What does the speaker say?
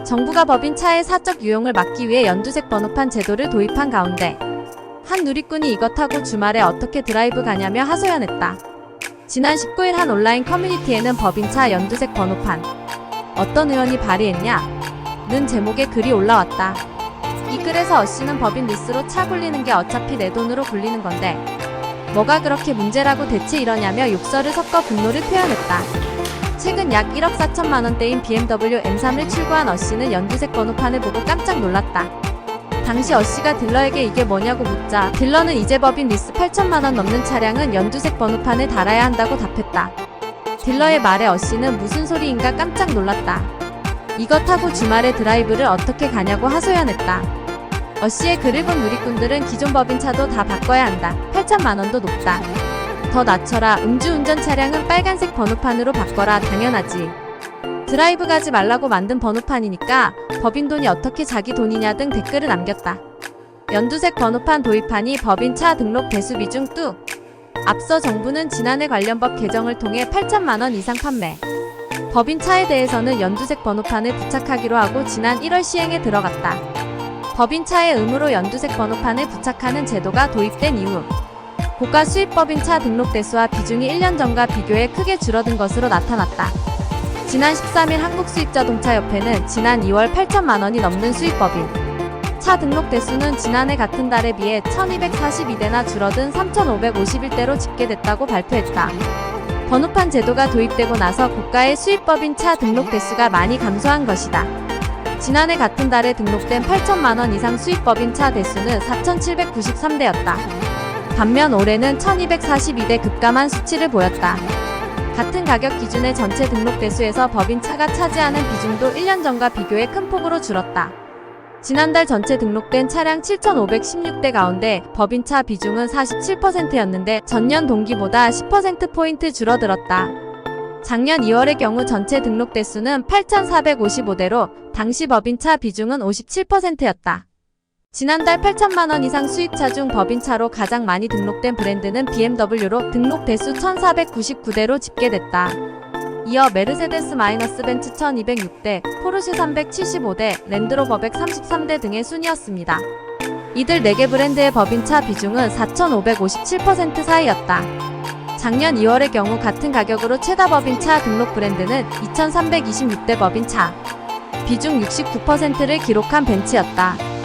정부가 법인차의 사적 유용을 막기 위해 연두색 번호판 제도를 도입한 가운데 한 누리꾼이 이것 타고 주말에 어떻게 드라이브 가냐며 하소연했다. 지난 19일 한 온라인 커뮤니티에는 법인차 연두색 번호판 어떤 의원이 발의했냐? 는 제목의 글이 올라왔다. 이 글에서 어씨는 법인 리스로 차 굴리는 게 어차피 내 돈으로 굴리는 건데 뭐가 그렇게 문제라고 대체 이러냐며 욕설을 섞어 분노를 표현했다. 최근 약 1억 4천만 원대인 BMW M3을 출고한 어씨는 연두색 번호판을 보고 깜짝 놀랐다. 당시 어씨가 딜러에게 이게 뭐냐고 묻자 딜러는 이제 법인 리스 8천만 원 넘는 차량은 연두색 번호판을 달아야 한다고 답했다. 딜러의 말에 어씨는 무슨 소리인가 깜짝 놀랐다. 이것 타고 주말에 드라이브를 어떻게 가냐고 하소연했다. 어씨의 글을 본 누리꾼들은 기존 법인차도 다 바꿔야 한다. 8천만 원도 높다. 더 낮춰라. 음주운전 차량은 빨간색 번호판으로 바꿔라. 당연하지. 드라이브 가지 말라고 만든 번호판이니까 법인 돈이 어떻게 자기 돈이냐 등 댓글을 남겼다. 연두색 번호판 도입하니 법인차 등록 대수 비중 뚝. 앞서 정부는 지난해 관련 법 개정을 통해 8천만 원 이상 판매 법인차에 대해서는 연두색 번호판을 부착하기로 하고 지난 1월 시행에 들어갔다. 법인차의 의무로 연두색 번호판을 부착하는 제도가 도입된 이후 고가 수입 법인차 등록 대수와 비중이 1년 전과 비교해 크게 줄어든 것으로 나타났다. 지난 13일 한국수입자동차협회는 지난 2월 8천만 원이 넘는 수입법인 차 등록 대수는 지난해 같은 달에 비해 1242대나 줄어든 3551대로 집계됐다고 발표했다. 번호판 제도가 도입되고 나서 고가의 수입법인 차 등록 대수가 많이 감소한 것이다. 지난해 같은 달에 등록된 8천만 원 이상 수입법인 차 대수는 4,793대였다. 반면 올해는 1,242대 급감한 수치를 보였다. 같은 가격 기준의 전체 등록 대수에서 법인차가 차지하는 비중도 1년 전과 비교해 큰 폭으로 줄었다. 지난달 전체 등록된 차량 7,516대 가운데 법인차 비중은 47%였는데 전년 동기보다 10%포인트 줄어들었다. 작년 2월의 경우 전체 등록 대수는 8,455대로 당시 법인차 비중은 57%였다. 지난달 8천만 원 이상 수입차 중 법인차로 가장 많이 등록된 브랜드는 BMW로 등록 대수 1,499대로 집계됐다. 이어 메르세데스-벤츠 1,206대, 포르쉐 375대, 랜드로버 133대 등의 순이었습니다. 이들 4개 브랜드의 법인차 비중은 4,557% 사이였다. 작년 2월의 경우 같은 가격으로 최다 법인차 등록 브랜드는 2,326대 법인차, 비중 69%를 기록한 벤츠였다.